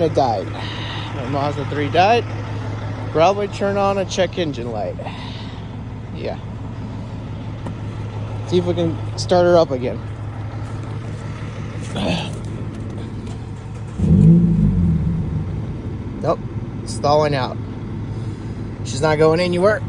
it died. My Mazda 3 died. Probably turn on a check engine light. Yeah. See if we can start her up again. Nope. Stalling out. She's not going anywhere.